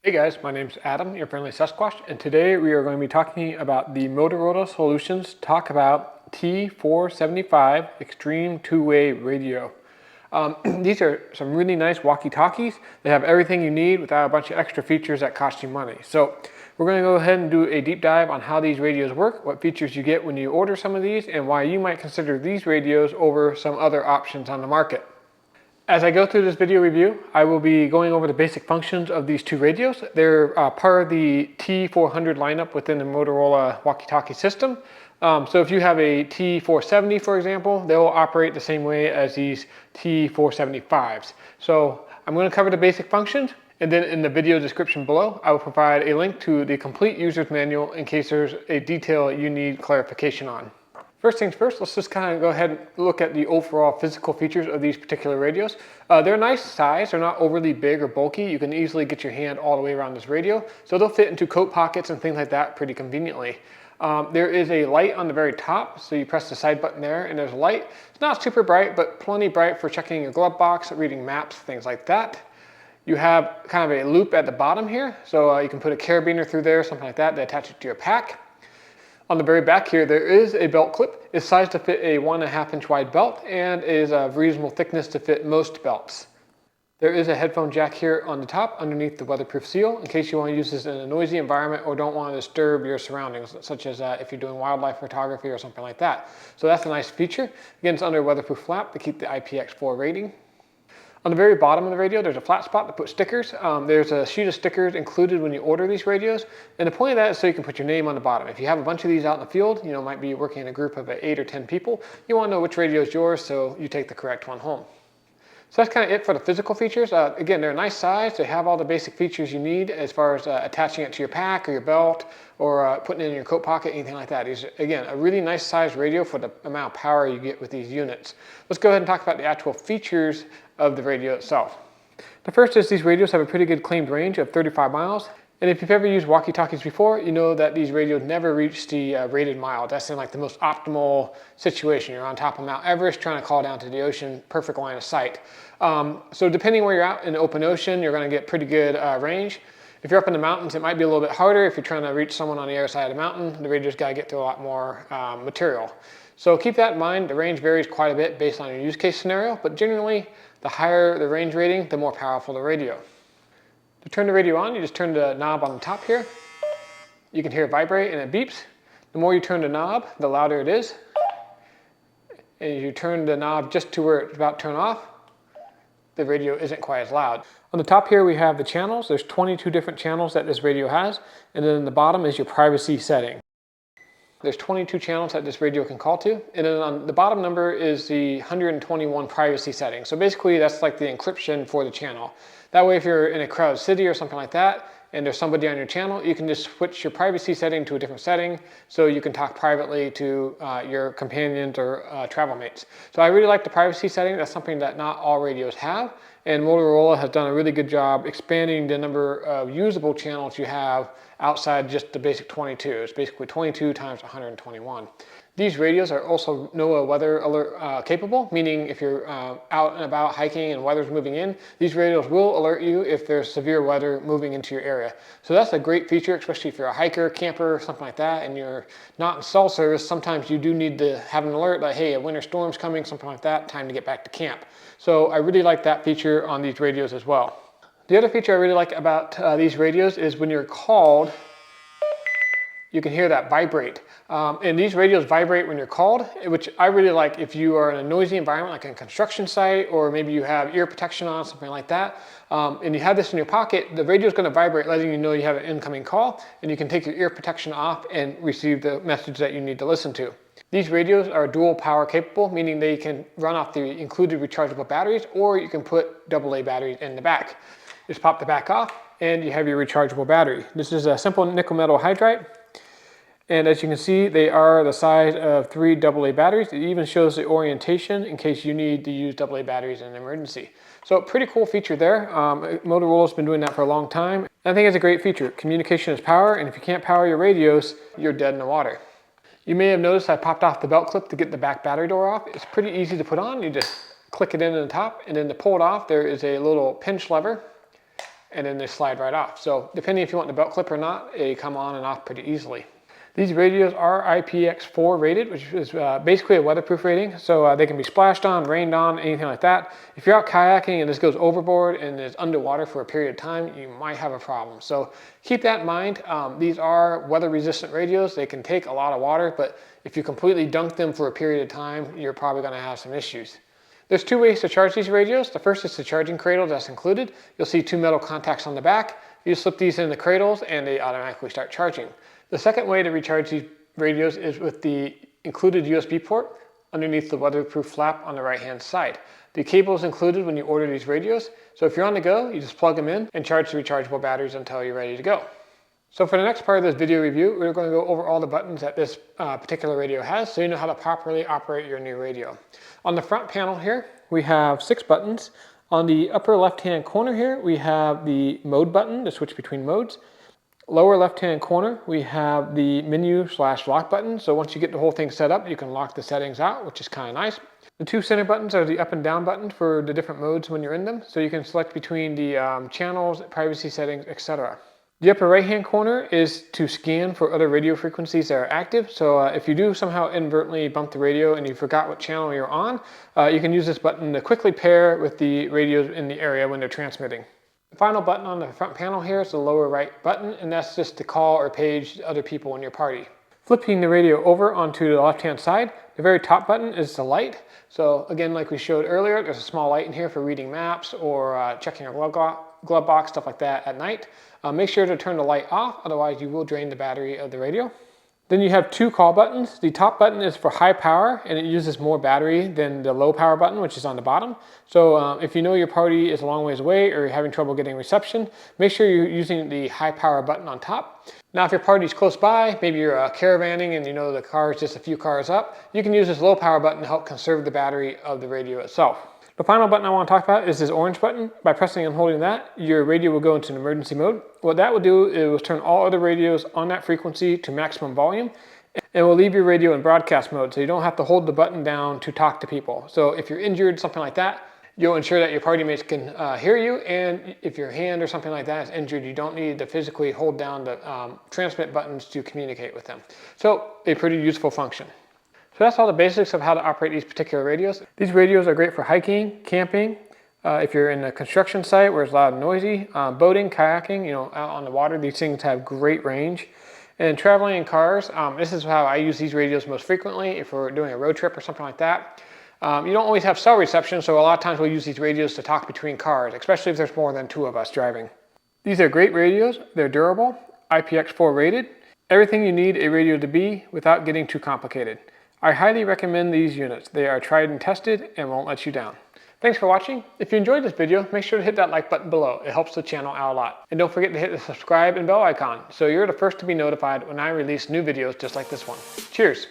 Hey guys, my name's Adam, your friendly Sasquatch, and today we are going to be talking about the Motorola Solutions Talk About T475 Extreme Two-Way Radio. These are some really nice walkie-talkies. They have everything you need without a bunch of extra features that cost you money. So we're going to go ahead and do a deep dive on how these radios work, what features you get when you order some of these, and why you might consider these radios over some other options on the market. As I go through this video review, I will be going over the basic functions of these two radios. They're part of the T400 lineup within the Motorola walkie-talkie system. So if you have a T470, for example, they will operate the same way as these T475s. So I'm going to cover the basic functions, and then in the video description below, I will provide a link to the complete user's manual in case there's a detail you need clarification on. First things first, let's just kind of go ahead and look at the overall physical features of these particular radios. They're a nice size, they're not overly big or bulky. You can easily get your hand all the way around this radio. So they'll fit into coat pockets and things like that pretty conveniently. There is a light on the very top, so you press the side button there and there's a light. It's not super bright, but plenty bright for checking your glove box, reading maps, things like that. You have kind of a loop at the bottom here, so you can put a carabiner through there, something like that, to attach it to your pack. On the very back here, there is a belt clip. It's sized to fit a 1.5 inch wide belt and is of reasonable thickness to fit most belts. There is a headphone jack here on the top underneath the weatherproof seal in case you want to use this in a noisy environment or don't want to disturb your surroundings, such as if you're doing wildlife photography or something like that. So that's a nice feature. Again, it's under a weatherproof flap to keep the IPX4 rating. On the very bottom of the radio, there's a flat spot to put stickers. There's a sheet of stickers included when you order these radios. And the point of that is so you can put your name on the bottom. If you have a bunch of these out in the field, might be working in a group of 8 or 10 people, you want to know which radio is yours so you take the correct one home. So that's kind of it for the physical features. Again, they're a nice size. They have all the basic features you need as far as attaching it to your pack or your belt or putting it in your coat pocket, anything like that. It's, again, a really nice size radio for the amount of power you get with these units. Let's go ahead and talk about the actual features of the radio itself. The first is these radios have a pretty good claimed range of 35 miles. And if you've ever used walkie-talkies before, you know that these radios never reach the rated mile. That's in like the most optimal situation. You're on top of Mount Everest trying to call down to the ocean, perfect line of sight. So depending where you're out in the open ocean, you're going to get pretty good range. If you're up in the mountains, it might be a little bit harder. If you're trying to reach someone on the other side of the mountain, the radio's got to get through a lot more material. So keep that in mind. The range varies quite a bit based on your use case scenario, but generally, the higher the range rating, the more powerful the radio. To turn the radio on, you just turn the knob on the top here. You can hear it vibrate and it beeps. The more you turn the knob, the louder it is. And you turn the knob just to where it's about to turn off, the radio isn't quite as loud. On the top here we have the channels. There's 22 different channels that this radio has. And then the bottom is your privacy setting. There's 22 channels that this radio can call to. And then on the bottom number is the 121 privacy setting. So basically that's like the encryption for the channel. That way if you're in a crowded city or something like that, and there's somebody on your channel, you can just switch your privacy setting to a different setting so you can talk privately to your companions or travel mates. So I really like the privacy setting. That's something that not all radios have. And Motorola has done a really good job expanding the number of usable channels you have outside just the basic 22. It's basically 22 times 121. These radios are also NOAA weather alert capable, meaning if you're out and about hiking and weather's moving in, these radios will alert you if there's severe weather moving into your area. So that's a great feature, especially if you're a hiker, camper, something like that, and you're not in cell service. Sometimes you do need to have an alert like, hey, a winter storm's coming, something like that, time to get back to camp. So I really like that feature on these radios as well. The other feature I really like about these radios is when you're called, you can hear that vibrate. And these radios vibrate when you're called, which I really like if you are in a noisy environment like a construction site, or maybe you have ear protection on, something like that, and you have this in your pocket, the radio is going to vibrate letting you know you have an incoming call, and you can take your ear protection off and receive the message that you need to listen to. These radios are dual power capable, meaning they can run off the included rechargeable batteries, or you can put AA batteries in the back. Just pop the back off and you have your rechargeable battery. This is a simple nickel metal hydride. And as you can see, they are the size of 3 AA batteries. It even shows the orientation in case you need to use AA batteries in an emergency. So pretty cool feature there. Motorola's been doing that for a long time. I think it's a great feature. Communication is power, and if you can't power your radios, you're dead in the water. You may have noticed I popped off the belt clip to get the back battery door off. It's pretty easy to put on. You just click it in the top, and then to pull it off, there is a little pinch lever. and then they slide right off. So depending if you want the belt clip or not, they come on and off pretty easily. These radios are IPX4 rated, which is basically a weatherproof rating. So they can be splashed on, rained on, anything like that. If you're out kayaking and this goes overboard and is underwater for a period of time, you might have a problem. So keep that in mind. These are weather resistant radios. They can take a lot of water, but if you completely dunk them for a period of time, you're probably gonna have some issues. There's two ways to charge these radios. The first is the charging cradle that's included. You'll see two metal contacts on the back. You slip these in the cradles and they automatically start charging. The second way to recharge these radios is with the included USB port underneath the weatherproof flap on the right-hand side. The cable is included when you order these radios, so if you're on the go, you just plug them in and charge the rechargeable batteries until you're ready to go. So for the next part of this video review, we're going to go over all the buttons that this particular radio has so you know how to properly operate your new radio. On the front panel here, we have 6 buttons. On the upper left-hand corner here, we have the mode button to switch between modes. Lower left-hand corner, we have the menu/lock button. So once you get the whole thing set up, you can lock the settings out, which is kind of nice. The 2 center buttons are the up and down buttons for the different modes when you're in them. So you can select between the channels, privacy settings, etc. The upper right-hand corner is to scan for other radio frequencies that are active. So if you do somehow inadvertently bump the radio and you forgot what channel you're on, you can use this button to quickly pair with the radios in the area when they're transmitting. The final button on the front panel here is the lower right button, and that's just to call or page other people in your party. Flipping the radio over onto the left-hand side, the very top button is the light. So again, like we showed earlier, there's a small light in here for reading maps or checking your glove box, stuff like that at night. Make sure to turn the light off, otherwise you will drain the battery of the radio. Then you have 2 call buttons. The top button is for high power and it uses more battery than the low power button, which is on the bottom. So if you know your party is a long ways away or you're having trouble getting reception, make sure you're using the high power button on top. Now if your party's close by, maybe you're caravanning and you know the car is just a few cars up, you can use this low power button to help conserve the battery of the radio itself. The final button I want to talk about is this orange button. By pressing and holding that, your radio will go into an emergency mode. What that will do is turn all other radios on that frequency to maximum volume, and will leave your radio in broadcast mode, so you don't have to hold the button down to talk to people. So if you're injured, something like that, you'll ensure that your party mates can hear you, and if your hand or something like that is injured, you don't need to physically hold down the transmit buttons to communicate with them. So a pretty useful function. So that's all the basics of how to operate these particular radios. These radios are great for hiking, camping, if you're in a construction site where it's loud and noisy, boating, kayaking, out on the water. These things have great range. And traveling in cars, this is how I use these radios most frequently. If we're doing a road trip or something like that. You don't always have cell reception, so a lot of times we'll use these radios to talk between cars, especially if there's more than 2 of us driving. These are great radios. They're durable, IPX4 rated. Everything you need a radio to be without getting too complicated. I highly recommend these units. They are tried and tested and won't let you down. Thanks for watching. If you enjoyed this video, make sure to hit that like button below. It helps the channel out a lot. And don't forget to hit the subscribe and bell icon so you're the first to be notified when I release new videos just like this one. Cheers.